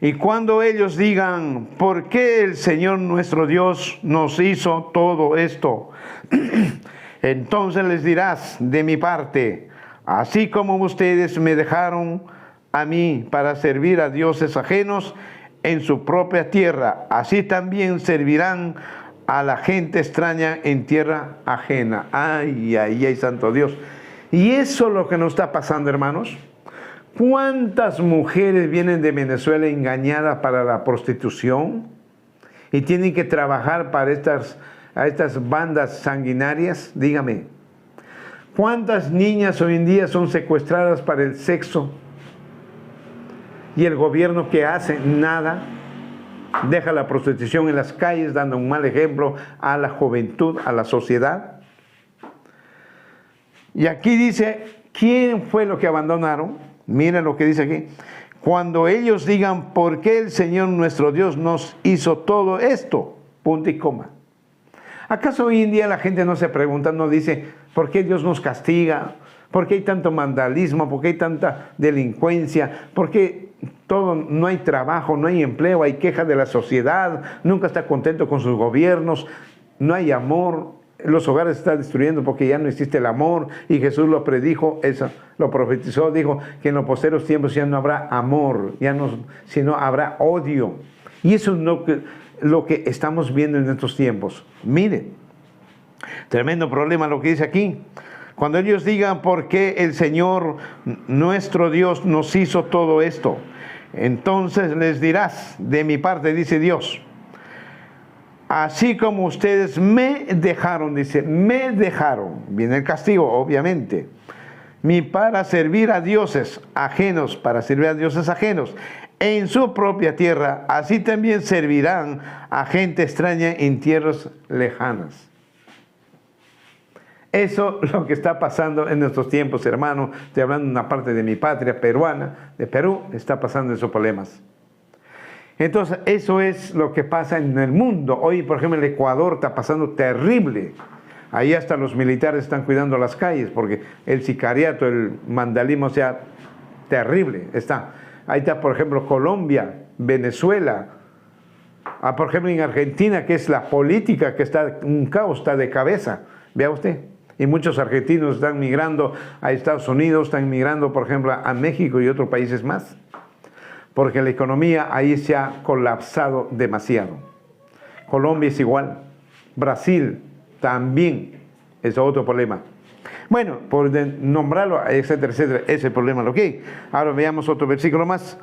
[SPEAKER 1] y cuando ellos digan, ¿por qué el Señor nuestro Dios nos hizo todo esto? Entonces les dirás de mi parte, así como ustedes me dejaron a mí para servir a dioses ajenos en su propia tierra, así también servirán a la gente extraña en tierra ajena. Ay, ay, ay, santo Dios. Y eso es lo que nos está pasando, hermanos. ¿Cuántas mujeres vienen de Venezuela engañadas para la prostitución y tienen que trabajar para estas bandas sanguinarias? Dígame. ¿Cuántas niñas hoy en día son secuestradas para el sexo? Y el gobierno, ¿qué hace? Nada. Deja la prostitución en las calles, dando un mal ejemplo a la juventud, a la sociedad. Y aquí dice, ¿quién fue lo que abandonaron? Miren lo que dice aquí. Cuando ellos digan, ¿por qué el Señor nuestro Dios nos hizo todo esto? Punto y coma. ¿Acaso hoy en día la gente no se pregunta, no dice, ¿por qué Dios nos castiga? ¿Por qué hay tanto vandalismo? ¿Por qué hay tanta delincuencia? ¿Por qué no hay trabajo, no hay empleo, hay quejas de la sociedad? Nunca está contento con sus gobiernos, no hay amor. Los hogares se están destruyendo porque ya no existe el amor, y Jesús lo predijo, eso, lo profetizó, dijo que en los posteros tiempos ya no habrá amor, sino habrá odio. Y eso es lo que estamos viendo en estos tiempos. Miren, tremendo problema lo que dice aquí. Cuando ellos digan, ¿por qué el Señor nuestro Dios nos hizo todo esto? Entonces les dirás, de mi parte, dice Dios, así como ustedes me dejaron, dice, me dejaron, viene el castigo, obviamente, para servir a dioses ajenos, en su propia tierra, así también servirán a gente extraña en tierras lejanas. Eso es lo que está pasando en nuestros tiempos, hermano. Estoy hablando de una parte de mi patria peruana, de Perú, está pasando esos problemas. Entonces, eso es lo que pasa en el mundo. Hoy, por ejemplo, el Ecuador está pasando terrible. Ahí hasta los militares están cuidando las calles porque el sicariato, el vandalismo, o sea, terrible está. Ahí está, por ejemplo, Colombia, Venezuela. Por ejemplo, en Argentina, que es la política que está, un caos, está de cabeza. Vea usted. Y muchos argentinos están migrando a Estados Unidos, están migrando, por ejemplo, a México y otros países más. Porque la economía ahí se ha colapsado demasiado. Colombia es igual. Brasil también es otro problema. Bueno, por nombrarlo, etcétera, etcétera, ese es el problema. ¿Ok? Ahora veamos otro versículo más.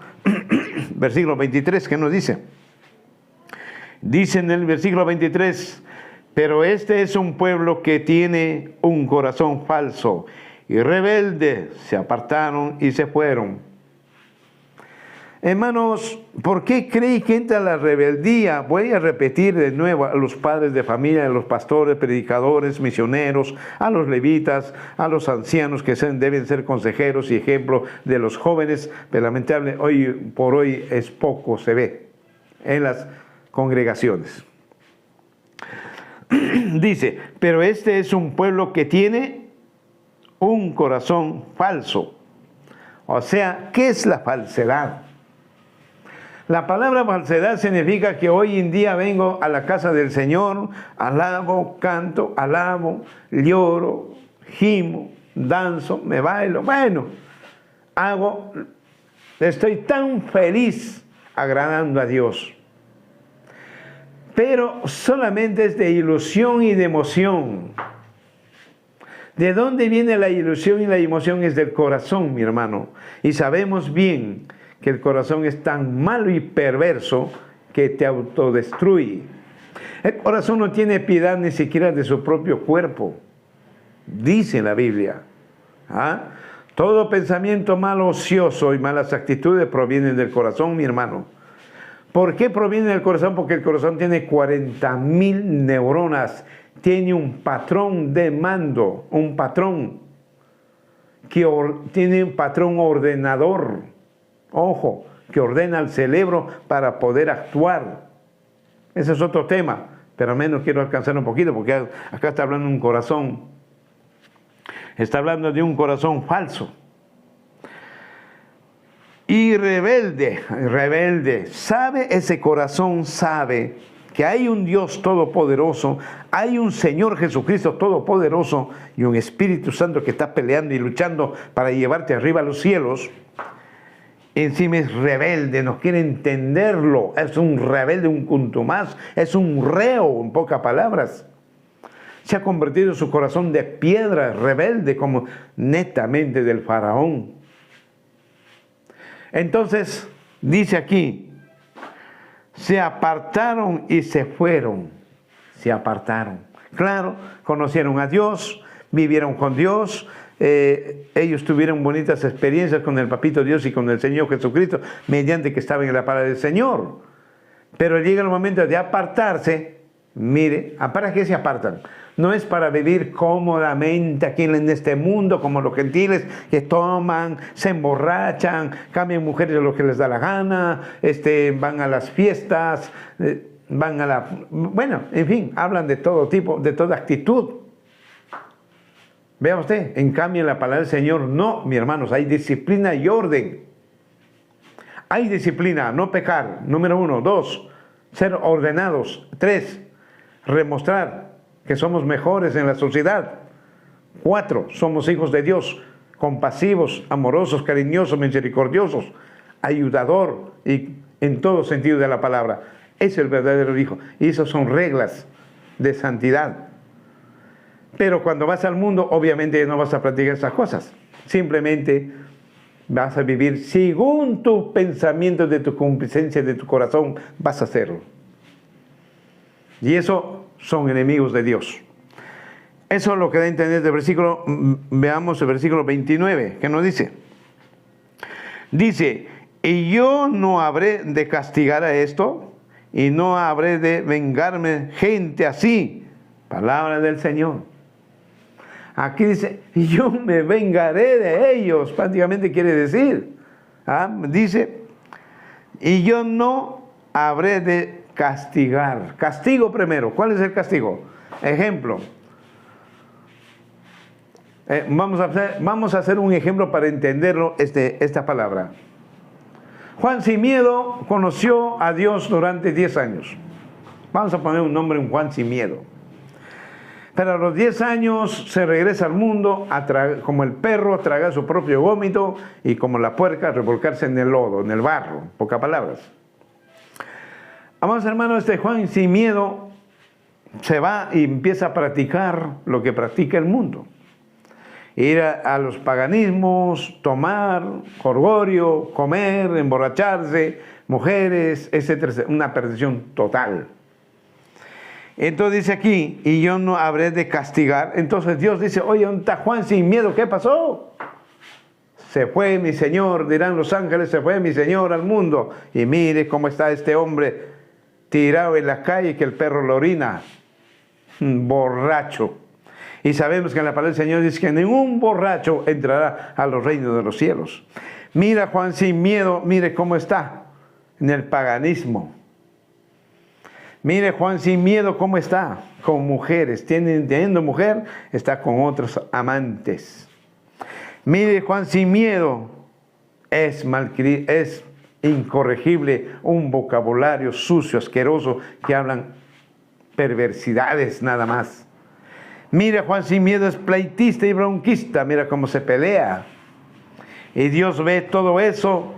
[SPEAKER 1] Versículo 23, ¿qué nos dice? Dice en el versículo 23, pero este es un pueblo que tiene un corazón falso y rebelde, se apartaron y se fueron. Hermanos, ¿por qué cree que entra la rebeldía? Voy a repetir de nuevo a los padres de familia, a los pastores, predicadores, misioneros, a los levitas, a los ancianos que deben ser consejeros y ejemplo de los jóvenes, pero lamentablemente hoy por hoy es poco se ve en las congregaciones. Dice, pero este es un pueblo que tiene un corazón falso. O sea, ¿qué es la falsedad? La palabra falsedad significa que hoy en día vengo a la casa del Señor, alabo, canto, alabo, lloro, gimo, danzo, me bailo. Bueno, estoy tan feliz agradando a Dios. Pero solamente es de ilusión y de emoción. ¿De dónde viene la ilusión y la emoción? Es del corazón, mi hermano. Y sabemos bien que el corazón es tan malo y perverso que te autodestruye. El corazón no tiene piedad ni siquiera de su propio cuerpo, dice la Biblia. Todo pensamiento malo, ocioso y malas actitudes provienen del corazón, mi hermano. ¿Por qué proviene del corazón? Porque el corazón tiene 40,000 neuronas, tiene un patrón de mando, un patrón que tiene un patrón ordenador. Ojo, que ordena al cerebro para poder actuar. Ese es otro tema, pero al menos quiero alcanzar un poquito, porque acá está hablando de un corazón. Está hablando de un corazón falso. Y rebelde, ese corazón sabe que hay un Dios todopoderoso, hay un Señor Jesucristo todopoderoso y un Espíritu Santo que está peleando y luchando para llevarte arriba a los cielos. Encima es rebelde, no quiere entenderlo, es un rebelde, un contumaz, es un reo, en pocas palabras. Se ha convertido su corazón de piedra, rebelde, como netamente del faraón. Entonces, dice aquí, se apartaron y se fueron. Se apartaron. Claro, conocieron a Dios, vivieron con Dios. Ellos tuvieron bonitas experiencias con el Papito Dios y con el Señor Jesucristo, mediante que estaban en la palabra del Señor. Pero llega el momento de apartarse. Mire, ¿para qué se apartan? No es para vivir cómodamente aquí en este mundo como los gentiles que toman, se emborrachan, cambian mujeres a lo que les da la gana, van a las fiestas, bueno, en fin, hablan de todo tipo, de toda actitud. Vea usted, en cambio en la palabra del Señor, no, mis hermanos, hay disciplina y orden. Hay disciplina, no pecar, número 1. 2, ser ordenados. 3, remostrar que somos mejores en la sociedad. 4, somos hijos de Dios, compasivos, amorosos, cariñosos, misericordiosos, ayudador y en todo sentido de la palabra. Es el verdadero hijo. Y esas son reglas de santidad. Pero cuando vas al mundo, obviamente no vas a practicar esas cosas. Simplemente vas a vivir según tus pensamientos, de tu concupiscencia, de tu corazón, vas a hacerlo. Y eso son enemigos de Dios. Eso es lo que da a entender del versículo. Veamos el versículo 29, que nos dice. Dice, y yo no habré de castigar a esto, y no habré de vengarme gente así. Palabra del Señor. Aquí dice, yo me vengaré de ellos, prácticamente quiere decir. Dice, y yo no habré de castigar. Castigo primero. ¿Cuál es el castigo? Ejemplo. Vamos a hacer un ejemplo para entenderlo, esta palabra. Juan sin miedo conoció a Dios durante 10 años. Vamos a poner un nombre en Juan sin miedo. Pero a los 10 años se regresa al mundo como el perro a tragar su propio vómito y como la puerca a revolcarse en el lodo, en el barro, pocas palabras. Amados hermanos, Juan sin miedo se va y empieza a practicar lo que practica el mundo. Ir a los paganismos, tomar, jolgorio, comer, emborracharse, mujeres, etcétera, una perdición total. Entonces dice aquí, y yo no habré de castigar. Entonces Dios dice, oye, ¿dónde está Juan sin miedo? ¿Qué pasó? Se fue mi Señor, dirán los ángeles, se fue mi Señor al mundo. Y mire cómo está este hombre tirado en la calle que el perro lo orina. Borracho. Y sabemos que en la palabra del Señor dice que ningún borracho entrará a los reinos de los cielos. Mira Juan sin miedo, mire cómo está en el paganismo. Mire Juan sin miedo cómo está con mujeres, teniendo mujer, está con otros amantes. Mire Juan sin miedo, es incorregible, un vocabulario sucio, asqueroso, que hablan perversidades nada más. Mira, Juan sin miedo es pleitista y bronquista, mira cómo se pelea. Y Dios ve todo eso,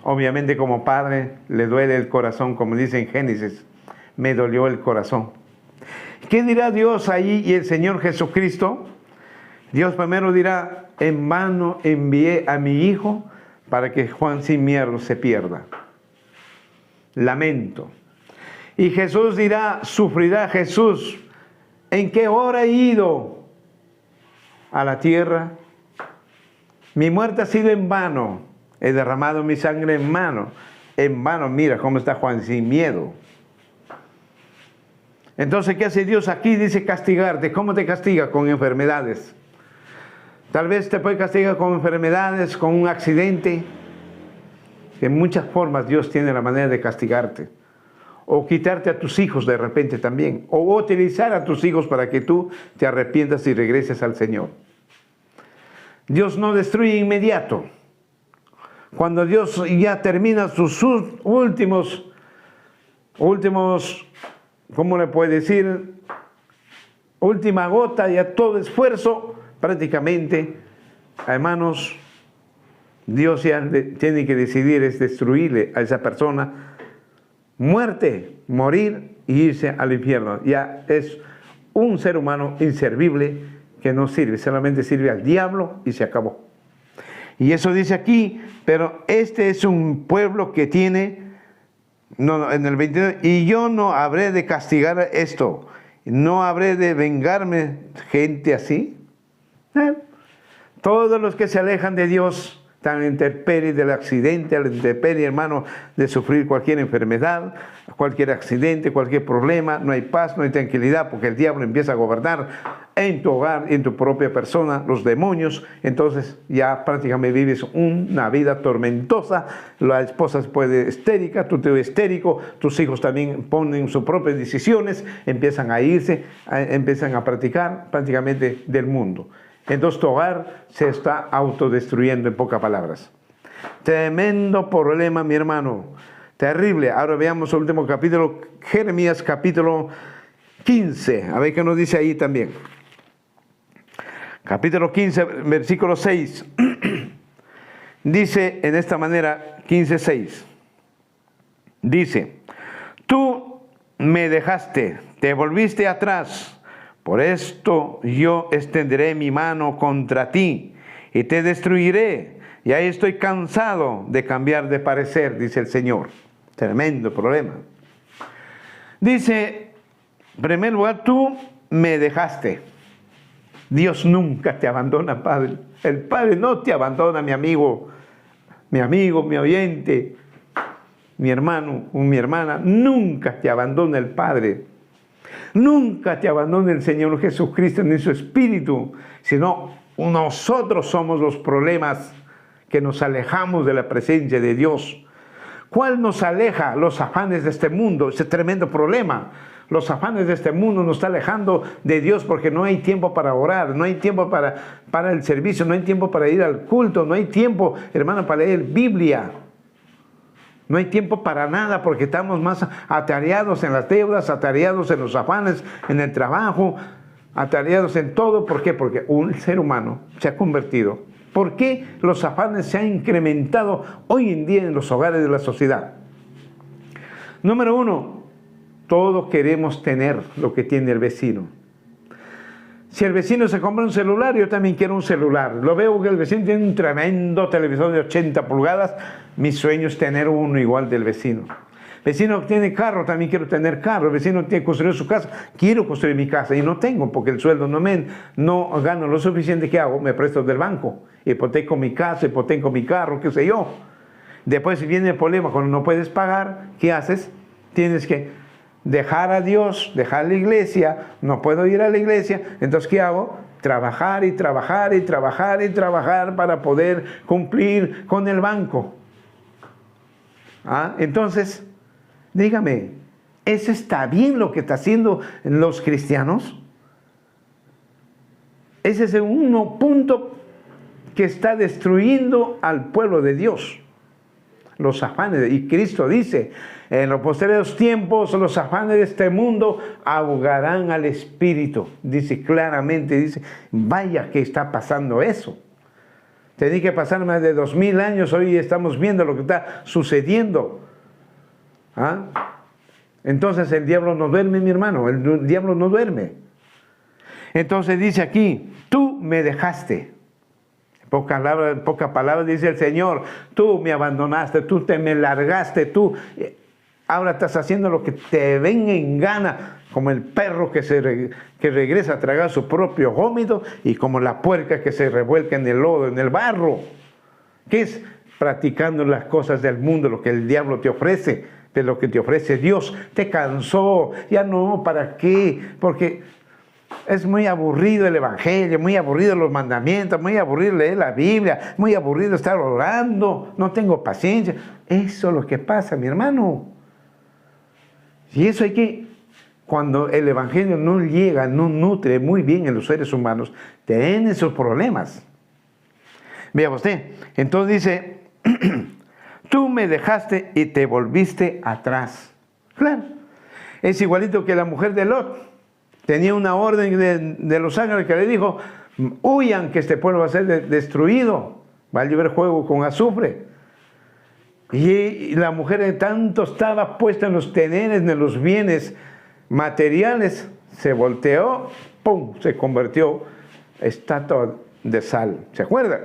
[SPEAKER 1] obviamente como padre le duele el corazón, como dice en Génesis, me dolió el corazón. ¿Qué dirá Dios ahí y el Señor Jesucristo? Dios primero dirá, en vano envié a mi hijo para que Juan sin miedo se pierda. Lamento. Y Jesús dirá, sufrirá Jesús. ¿En qué hora he ido a la tierra? Mi muerte ha sido en vano. He derramado mi sangre en vano. En vano, mira cómo está Juan sin miedo. Entonces, ¿qué hace Dios aquí? Dice castigarte. ¿Cómo te castiga? Con enfermedades. Tal vez te puede castigar con enfermedades, con un accidente. En muchas formas Dios tiene la manera de castigarte. O quitarte a tus hijos de repente también. O utilizar a tus hijos para que tú te arrepientas y regreses al Señor. Dios no destruye inmediato. Cuando Dios ya termina sus últimos, ¿cómo le puede decir? Última gota, ya todo esfuerzo, prácticamente, hermanos, Dios ya tiene que decidir es destruirle a esa persona. Muerte, morir y irse al infierno. Ya es un ser humano inservible que no sirve, solamente sirve al diablo y se acabó. Y eso dice aquí, pero este es un pueblo que tiene, en el 22, y yo no habré de castigar esto, no habré de vengarme gente así. Todos los que se alejan de Dios están en intemperie del accidente, a la intemperie, hermano, de sufrir cualquier enfermedad, cualquier accidente, cualquier problema. No hay paz, no hay tranquilidad, porque el diablo empieza a gobernar en tu hogar, en tu propia persona, los demonios. Entonces ya prácticamente vives una vida tormentosa. La esposa se puede histérica, tú te ves histérico, tus hijos también ponen sus propias decisiones, empiezan a irse, empiezan a practicar prácticamente del mundo. Entonces tu hogar se está autodestruyendo, en pocas palabras. Tremendo problema, mi hermano. Terrible. Ahora veamos el último capítulo, Jeremías capítulo 15. A ver qué nos dice ahí también. Capítulo 15, versículo 6. Dice en esta manera, 15:6. Dice, tú me dejaste, te volviste atrás. Por esto yo extenderé mi mano contra ti y te destruiré. Y ahí estoy cansado de cambiar de parecer, dice el Señor. Tremendo problema. Dice, en primer lugar, tú me dejaste. Dios nunca te abandona, Padre. El Padre no te abandona, mi amigo, mi oyente, mi hermano o mi hermana. Nunca te abandona el Padre. Nunca te abandone el Señor Jesucristo ni su Espíritu, sino nosotros somos los problemas que nos alejamos de la presencia de Dios. ¿Cuál nos aleja? Los afanes de este mundo, ese tremendo problema. Los afanes de este mundo nos está alejando de Dios porque no hay tiempo para orar, no hay tiempo para el servicio, no hay tiempo para ir al culto, no hay tiempo, hermano, para leer Biblia. No hay tiempo para nada porque estamos más atareados en las deudas, atareados en los afanes, en el trabajo, atareados en todo. ¿Por qué? Porque un ser humano se ha convertido. ¿Por qué los afanes se han incrementado hoy en día en los hogares de la sociedad? Número uno, todos queremos tener lo que tiene el vecino. Si el vecino se compra un celular, yo también quiero un celular. Lo veo que el vecino tiene un tremendo televisor de 80 pulgadas. Mi sueño es tener uno igual del vecino. Vecino tiene carro, también quiero tener carro. El vecino tiene que construir su casa, quiero construir mi casa. Y no tengo, porque el sueldo no gano lo suficiente. ¿Qué hago? Me presto del banco. Hipoteco mi casa, hipoteco mi carro, qué sé yo. Después, si viene el problema, cuando no puedes pagar, ¿qué haces? Tienes que dejar a Dios, dejar la iglesia, no puedo ir a la iglesia, entonces ¿qué hago? Trabajar y trabajar y trabajar y trabajar para poder cumplir con el banco. Entonces, dígame, ¿eso está bien lo que está haciendo los cristianos? Ese es un punto que está destruyendo al pueblo de Dios. Los afanes, y Cristo dice, en los posteriores tiempos los afanes de este mundo ahogarán al espíritu. Dice claramente, dice, vaya que está pasando eso. Tenía que pasar más de 2000 años, hoy estamos viendo lo que está sucediendo. Entonces el diablo no duerme, mi hermano, el diablo no duerme. Entonces dice aquí, tú me dejaste. Poca palabra dice el Señor, tú me abandonaste, tú te me largaste, tú ahora estás haciendo lo que te venga en gana, como el perro que regresa a tragar su propio vómito y como la puerca que se revuelca en el lodo, en el barro. ¿Qué es? Practicando las cosas del mundo, lo que el diablo te ofrece, de lo que te ofrece Dios. Te cansó, ya no, ¿para qué? Porque es muy aburrido el evangelio, muy aburrido los mandamientos, muy aburrido leer la Biblia, muy aburrido estar orando, no tengo paciencia. Eso es lo que pasa, mi hermano. Y eso hay que, cuando el evangelio no llega, no nutre muy bien en los seres humanos, tienen sus problemas. Vea usted, entonces dice, tú me dejaste y te volviste atrás. Claro, es igualito que la mujer de Lot. Tenía una orden de los ángeles que le dijo, huyan que este pueblo va a ser destruido, va a llover fuego con azufre. Y la mujer tanto estaba puesta en los teneres, en los bienes materiales, se volteó, ¡pum!, se convirtió estatua de sal. ¿Se acuerdan?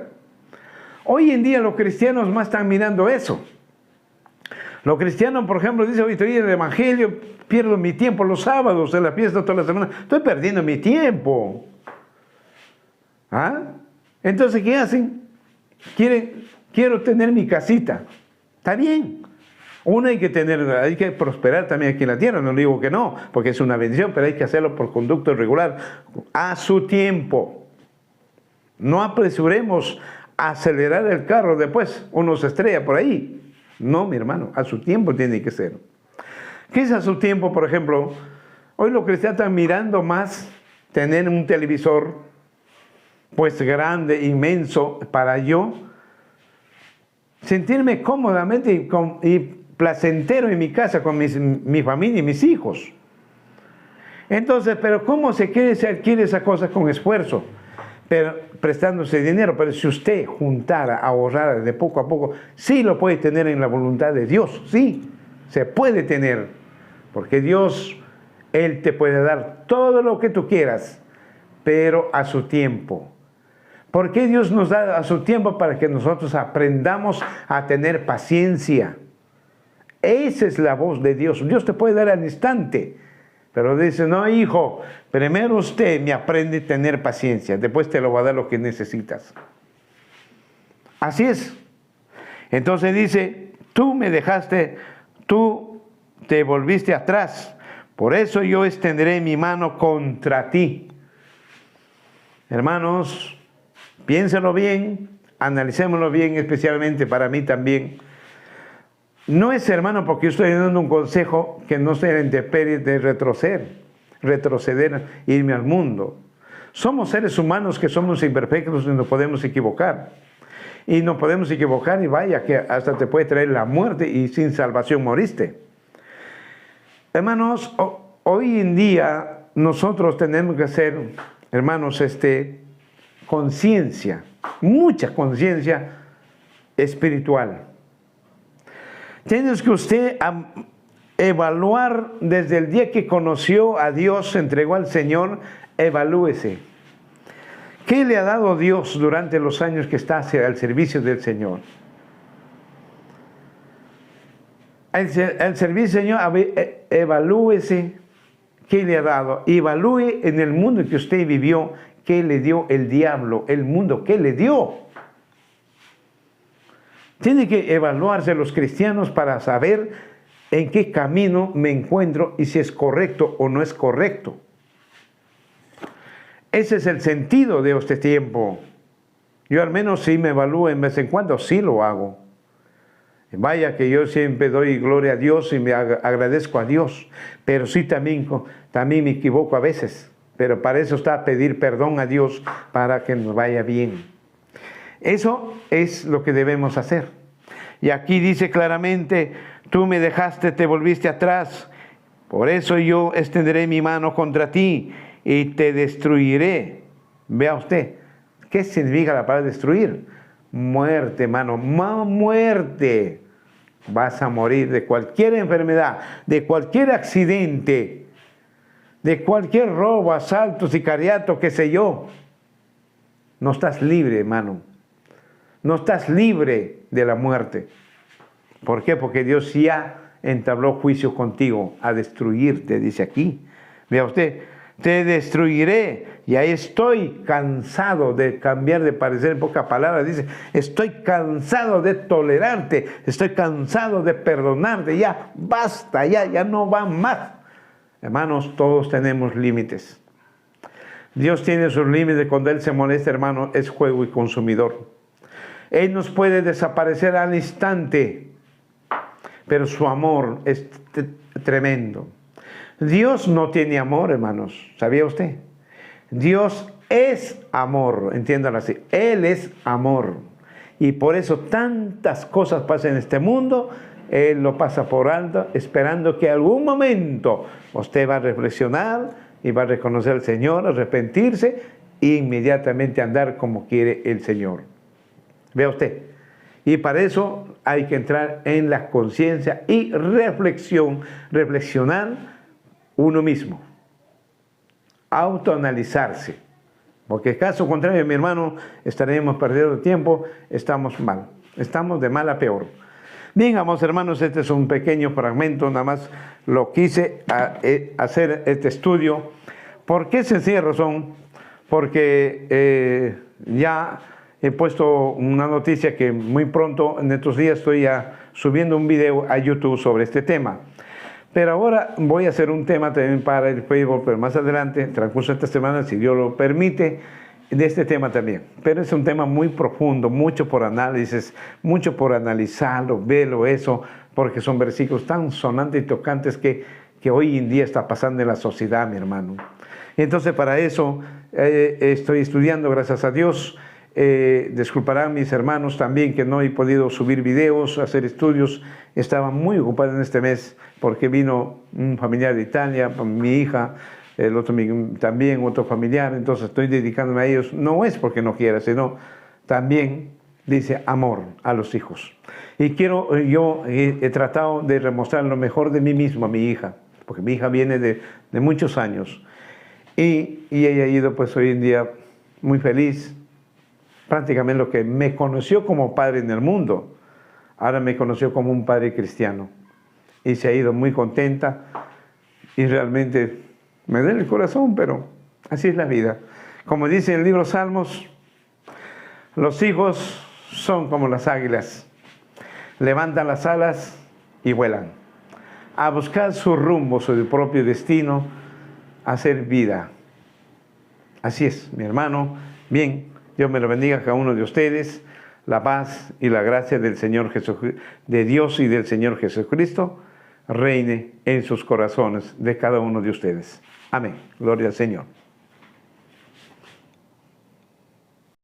[SPEAKER 1] Hoy en día los cristianos más están mirando eso. Los cristianos, por ejemplo, dicen, hoy estoy en el evangelio, pierdo mi tiempo los sábados, en la fiesta toda la semana, estoy perdiendo mi tiempo. Entonces, ¿qué hacen? Quiero tener mi casita. Está bien. Uno hay que prosperar también aquí en la tierra, no digo que no, porque es una bendición, pero hay que hacerlo por conducto regular, a su tiempo. No apresuremos a acelerar el carro, después uno se estrella por ahí. No, mi hermano, a su tiempo tiene que ser. ¿Qué es a su tiempo, por ejemplo? Hoy los cristianos están mirando más tener un televisor, pues grande, inmenso, para yo sentirme cómodamente y placentero en mi casa con mi familia y mis hijos. Entonces, pero ¿cómo se adquiere esa cosa? Con esfuerzo, pero prestándose dinero. Pero si usted juntara, ahorrara de poco a poco, sí lo puede tener en la voluntad de Dios, sí, se puede tener, porque Dios, Él te puede dar todo lo que tú quieras, pero a su tiempo. ¿Por qué Dios nos da a su tiempo? Para que nosotros aprendamos a tener paciencia. Esa es la voz de Dios. Dios te puede dar al instante, pero dice, no, hijo, primero usted me aprende a tener paciencia, después te lo va a dar lo que necesitas. Así es. Entonces dice, tú me dejaste, tú te volviste atrás, Por eso yo extenderé mi mano contra ti. Hermanos, piénsenlo bien, analicémoslo bien, especialmente para mí también. No es, hermano, porque yo estoy dando un consejo que no sea la intemperie de retroceder, irme al mundo. Somos seres humanos que somos imperfectos y nos podemos equivocar. Y nos podemos equivocar y vaya que hasta te puede traer la muerte y sin salvación moriste. Hermanos, hoy en día nosotros tenemos que hacer, hermanos, conciencia, mucha conciencia espiritual. Tienes que usted evaluar desde el día que conoció a Dios, se entregó al Señor, evalúese. ¿Qué le ha dado Dios durante los años que está al servicio del Señor? Al servicio del Señor, evalúese qué le ha dado. Evalúe en el mundo en que usted vivió, qué le dio el diablo, el mundo, qué le dio. Tiene que evaluarse los cristianos para saber en qué camino me encuentro y si es correcto o no es correcto. Ese es el sentido de este tiempo. Yo al menos sí me evalúo en vez en cuando, sí lo hago. Vaya que yo siempre doy gloria a Dios y me agradezco a Dios, pero sí también me equivoco a veces. Pero para eso está pedir perdón a Dios para que nos vaya bien. Eso es lo que debemos hacer. Y aquí dice claramente, tú me dejaste, te volviste atrás, por eso yo extenderé mi mano contra ti y te destruiré. Vea usted, ¿qué significa la palabra destruir? Muerte, hermano, muerte. Vas a morir de cualquier enfermedad, de cualquier accidente, de cualquier robo, asalto, sicariato, qué sé yo. No estás libre, hermano. No estás libre de la muerte. ¿Por qué? Porque Dios ya entabló juicio contigo a destruirte, dice aquí. Vea usted, te destruiré. Y ahí estoy cansado de cambiar de parecer, en pocas palabras. Dice, estoy cansado de tolerarte. Estoy cansado de perdonarte. Ya basta, ya no va más. Hermanos, todos tenemos límites. Dios tiene sus límites. Cuando Él se molesta, hermano, es fuego y consumidor. Él nos puede desaparecer al instante, pero su amor es tremendo. Dios no tiene amor, hermanos. ¿Sabía usted? Dios es amor, entiéndalo así. Él es amor. Y por eso tantas cosas pasan en este mundo. Él lo pasa por alto, esperando que algún momento usted va a reflexionar y va a reconocer al Señor, arrepentirse e inmediatamente andar como quiere el Señor. Vea usted. Y para eso hay que entrar en la conciencia y reflexionar uno mismo. Autoanalizarse. Porque caso contrario, mi hermano, estaremos perdiendo tiempo, estamos mal. Estamos de mal a peor. Bien, amados hermanos, este es un pequeño fragmento, nada más lo quise hacer este estudio. ¿Por qué sencilla razón? Porque ya he puesto una noticia que muy pronto, en estos días, estoy ya subiendo un video a YouTube sobre este tema. Pero ahora voy a hacer un tema también para el Facebook, pero más adelante, en el transcurso de esta semana, si Dios lo permite, de este tema también. Pero es un tema muy profundo, mucho por análisis, mucho por analizarlo, verlo, eso, porque son versículos tan sonantes y tocantes que hoy en día está pasando en la sociedad, mi hermano. Entonces, para eso estoy estudiando, gracias a Dios. Disculparán mis hermanos también que no he podido subir videos, hacer estudios. Estaba muy ocupado en este mes porque vino un familiar de Italia, mi hija, el otro también otro familiar, entonces estoy dedicándome a ellos. No es porque no quiera, sino también dice amor a los hijos. Y yo he tratado de demostrar lo mejor de mí mismo a mi hija, porque mi hija viene de muchos años y ella ha ido pues hoy en día muy feliz. Prácticamente lo que me conoció como padre en el mundo, ahora me conoció como un padre cristiano. Y se ha ido muy contenta y realmente me duele el corazón, pero así es la vida. Como dice el libro Salmos, los hijos son como las águilas, levantan las alas y vuelan. a buscar su rumbo, su propio destino, a hacer vida. Así es, mi hermano. Bien, Dios me lo bendiga a cada uno de ustedes. La paz y la gracia del Señor Jesucristo, de Dios y del Señor Jesucristo, reine en sus corazones de cada uno de ustedes. Amén. Gloria al Señor.